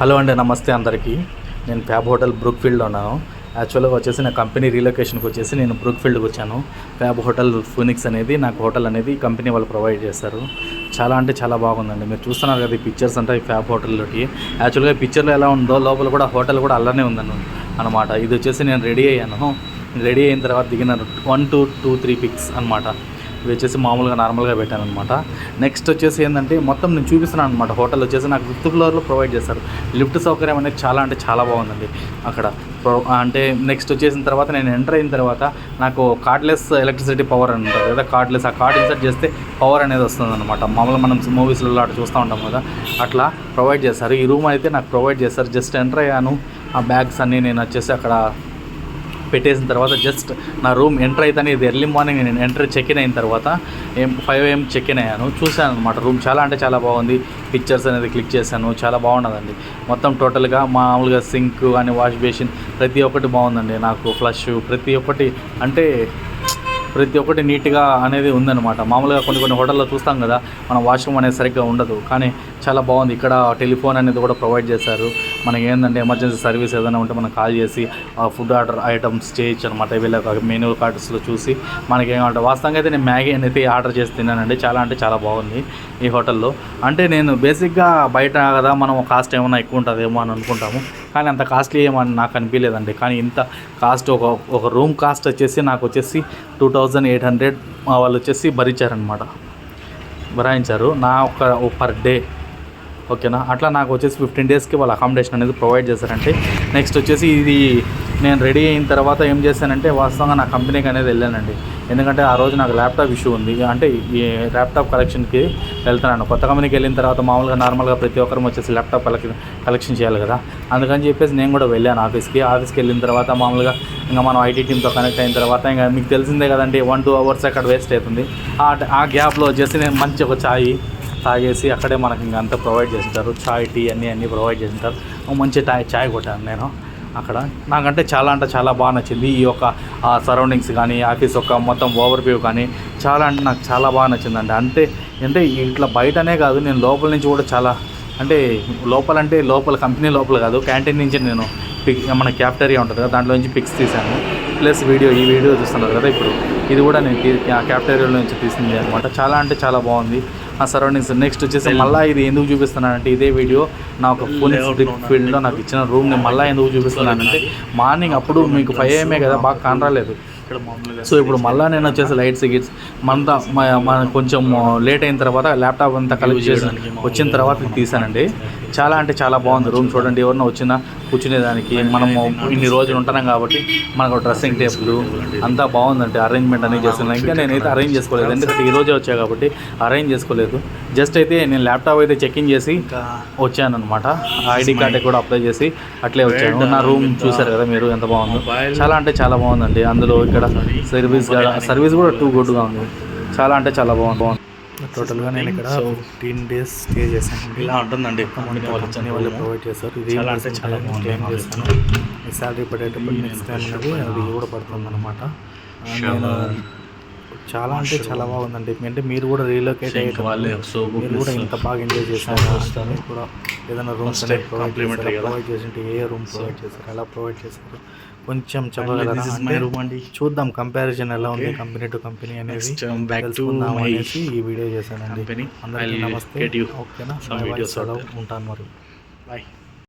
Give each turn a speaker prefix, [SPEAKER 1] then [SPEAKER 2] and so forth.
[SPEAKER 1] Hello అండి, నమస్తే అందరికీ. నేను ఫ్యాబ్ హోటల్ బ్రూక్ ఫీల్డ్లో ఉన్నాను. యాక్చువల్గా వచ్చేసి నా కంపెనీ రీలొకేషన్కి వచ్చేసి నేను బ్రూక్ ఫీల్డ్కి వచ్చాను. ఫ్యాబ్ హోటల్ ఫీనిక్స్ అనేది నాకు హోటల్ అనేది కంపెనీ వాళ్ళు ప్రొవైడ్ చేస్తారు. చాలా అంటే చాలా బాగుందండి. మీరు చూస్తున్నారు కదా ఈ పిక్చర్స్ అంటే ఈ ఫ్యాబ్ హోటల్లోకి. యాక్చువల్గా పిక్చర్లో ఎలా ఉందో లోపల కూడా హోటల్ కూడా అలానే ఉందన్న అనమాట. ఇది వచ్చేసి నేను రెడీ అయ్యాను. రెడీ అయిన తర్వాత దిగిన 1 2 2 3 పిక్స్ అనమాట. ఇవి వచ్చేసి మామూలుగా నార్మల్గా పెట్టాను అనమాట. నెక్స్ట్ వచ్చేసి ఏంటంటే మొత్తం నేను చూపిస్తున్నాను అనమాట. హోటల్ వచ్చేసి నాకు 5th ఫ్లోర్లో ప్రొవైడ్ చేస్తారు. లిఫ్ట్ సౌకర్యం అనేది చాలా అంటే చాలా బాగుందండి అక్కడ. అంటే నెక్స్ట్ వచ్చేసిన తర్వాత నేను ఎంటర్ అయిన తర్వాత నాకు కార్డ్లెస్ ఎలక్ట్రిసిటీ పవర్ అని ఉంటుంది కదా, కార్డ్లెస్. ఆ కార్డ్ ఇన్సర్ట్ చేస్తే పవర్ అనేది వస్తుంది అనమాట. మామూలుగా మనం మూవీస్లలో అట్లా చూస్తూ ఉంటాం కదా, అట్లా ప్రొవైడ్ చేస్తారు. ఈ రూమ్ అయితే నాకు ప్రొవైడ్ చేస్తారు. జస్ట్ ఎంటర్ అయ్యాను. ఆ బ్యాగ్స్ అన్నీ నేను వచ్చేసి అక్కడ పెట్టేసిన తర్వాత జస్ట్ నా రూమ్ ఎంటర్ అయితేనే, ఇది ఎర్లీ మార్నింగ్ నేను చెక్ ఇన్ అయిన తర్వాత 5 AM చెక్ ఇన్ అయ్యాను. చూశాను అనమాట రూమ్. చాలా అంటే చాలా బాగుంది. పిక్చర్స్ అనేది క్లిక్ చేశాను. చాలా బాగున్నదండి మొత్తం టోటల్గా. మామూలుగా సింక్ కానీ వాష్ బేసిన్ ప్రతి ఒక్కటి బాగుందండి. నాకు ఫ్లష్ ప్రతి ఒక్కటి నీట్గా అనేది ఉందన్నమాట. మామూలుగా కొన్ని హోటల్లో చూస్తాం కదా, మన వాష్రూమ్ అనేది సరిగ్గా ఉండదు, కానీ చాలా బాగుంది. ఇక్కడ టెలిఫోన్ అనేది కూడా ప్రొవైడ్ చేశారు. మనకి ఏంటంటే ఎమర్జెన్సీ సర్వీస్ ఏదైనా ఉంటే మనం కాల్ చేసి ఫుడ్ ఆర్డర్ ఐటమ్స్ చేయొచ్చు అనమాట. వీళ్ళ మెనూ కార్డ్స్లో చూసి మనకి ఏమంటే. వాస్తవంగా అయితే నేను మ్యాగీ అనేది ఆర్డర్ చేసి తిన్నానండి. చాలా అంటే చాలా బాగుంది ఈ హోటల్లో. అంటే నేను బేసిక్గా బయట కదా మనం కాస్ట్ ఏమైనా ఎక్కువ ఉంటుందేమో అని అనుకుంటాము, కానీ అంత కాస్ట్లీ ఏమని నాకు అనిపించలేదండి. కానీ ఇంత కాస్ట్ ఒక రూమ్ కాస్ట్ వచ్చేసి నాకు వచ్చేసి 2800 వాళ్ళు వచ్చేసి భరించారు నా పర్ డే. ఓకేనా, అట్లా నాకు వచ్చేసి 15 డేస్కి వాళ్ళ అకామిడేషన్ అనేది ప్రొవైడ్ చేశారంటే. నెక్స్ట్ వచ్చేసి ఇది నేను రెడీ అయిన తర్వాత ఏం చేశానంటే వాస్తవంగా నా కంపెనీకి అనేది వెళ్ళానండి. ఎందుకంటే ఆ రోజు నాకు ల్యాప్టాప్ ఇష్యూ ఉంది. అంటే ఈ ల్యాప్టాప్ కలెక్షన్కి వెళ్తున్నాను. కొత్త కంపెనీకి వెళ్ళిన తర్వాత మామూలుగా నార్మల్గా ప్రతి ఒక్కరం వచ్చేసి ల్యాప్టాప్ కలెక్షన్ చేయాలి కదా, అందుకని చెప్పేసి నేను కూడా వెళ్ళాను ఆఫీస్కి వెళ్ళిన తర్వాత మామూలుగా ఇంకా మనం ఐటీ టీమ్తో కనెక్ట్ అయిన తర్వాత ఇంకా మీకు తెలిసిందే కదండి, 1-2 అవర్స్ అక్కడ వేస్ట్ అవుతుంది. ఆ గ్యాప్లో వచ్చేసి నేను మంచి ఒక ఛాయ్ తాగేసి అక్కడే మనకి ఇంకా అంతా ప్రొవైడ్ చేస్తుంటారు. ఛాయ్ టీ అన్నీ ప్రొవైడ్ చేస్తుంటారు. మంచి ఛాయ్ కొట్టాను నేను అక్కడ. నాకంటే చాలా అంటే చాలా బాగా నచ్చింది. ఈ యొక్క సరౌండింగ్స్ కానీ ఆఫీస్ యొక్క మొత్తం ఓవర్ వ్యూ కానీ చాలా అంటే నాకు చాలా బాగా నచ్చిందండి. అంటే ఇట్లా బయటనే కాదు, నేను లోపల నుంచి కూడా చాలా లోపల కంపెనీ లోపల కాదు, క్యాంటీన్ నుంచి నేను మన క్యాఫ్టేరియా ఉంటుంది కదా, దాంట్లో నుంచి పిక్స్ తీశాను. ప్లస్ ఈ వీడియో చూస్తున్నారు కదా ఇప్పుడు, ఇది కూడా నేను క్యాఫ్టేరియాలో నుంచి తీసింది అనమాట. చాలా అంటే చాలా బాగుంది ఆ సరౌండింగ్స్. నెక్స్ట్ వచ్చేసి మళ్ళీ ఇది ఎందుకు చూపిస్తున్నానంటే, ఇదే వీడియో నా ఒక బ్రూక్ ఫీల్డ్లో నాకు ఇచ్చిన రూమ్ని మళ్ళీ ఎందుకు చూపిస్తున్నానంటే, మార్నింగ్ అప్పుడు మీకు 5 AM కదా, బాగా కానరాలేదు. సో ఇప్పుడు మళ్ళీ నేను వచ్చేసి లైట్స్ గిట్స్ మన కొంచెం లేట్ అయిన తర్వాత ల్యాప్టాప్ అంతా కలెక్ట్ చేసి వచ్చిన తర్వాత తీసానండి. చాలా అంటే చాలా బాగుంది రూమ్. చూడండి, ఎవరన్నా వచ్చినా కూర్చునేదానికి మనము ఇన్ని రోజులు ఉంటున్నాం కాబట్టి మనకు డ్రెస్సింగ్ టేబుల్ అంతా బాగుందంటే అరేంజ్మెంట్ అనేది చేస్తున్నాను. ఇంకా నేనైతే అరేంజ్ చేసుకోలేదు, ఎందుకంటే ఈరోజే వచ్చాను కాబట్టి అరేంజ్ చేసుకోలేదు. జస్ట్ అయితే నేను ల్యాప్టాప్ అయితే చెక్ఇన్ చేసి వచ్చాను అనమాట. ఐడి కార్డ్ కూడా అప్లై చేసి అట్లే వచ్చాను. నా రూమ్ చూసారు కదా మీరు ఎంత బాగుందో. చాలా అంటే చాలా బాగుందండి. అందులో ఇక్కడ సర్వీస్ కూడా టూ గుడ్గా ఉంది. చాలా అంటే చాలా బాగుంది. టోటల్గా నేను ఇక్కడ 15 days స్టే చేశాను. ఇలా ఉంటుందండి. వాళ్ళు ప్రొవైడ్ చేస్తారు. ఇది చాలా అంటే చాలా క్లెయిమ్ చేస్తాను. మీ శాలరీ పడేటప్పుడు నెక్స్ట్ టైం అనేది అది కూడా పడుతుంది అనమాట. నేను చాలా అంటే చాలా బాగుందండి. అంటే మీరు కూడా రీలొకేట్ అయ్యేటప్పుడు మీరు కూడా ఇంత బాగా ఎంజాయ్ చేశారు. కూడా ఏదైనా రూమ్స్ ప్రొవైడ్ చేసింటే ఏ రూమ్ ప్రొవైడ్ చేశారు, ఎలా ప్రొవైడ్ చేశారు కొంచెం చెప్పగలరా? అంటే చూద్దాం కంపారిజన్ ఎలా ఉంది కంపెనీ టు కంపెనీ అనేది తెలుసుకుందాం అనేసి ఈ వీడియో చేశానండి. అందరికీ నమస్తే. ఓకేనా, ఉంటాను మరి. బాయ్.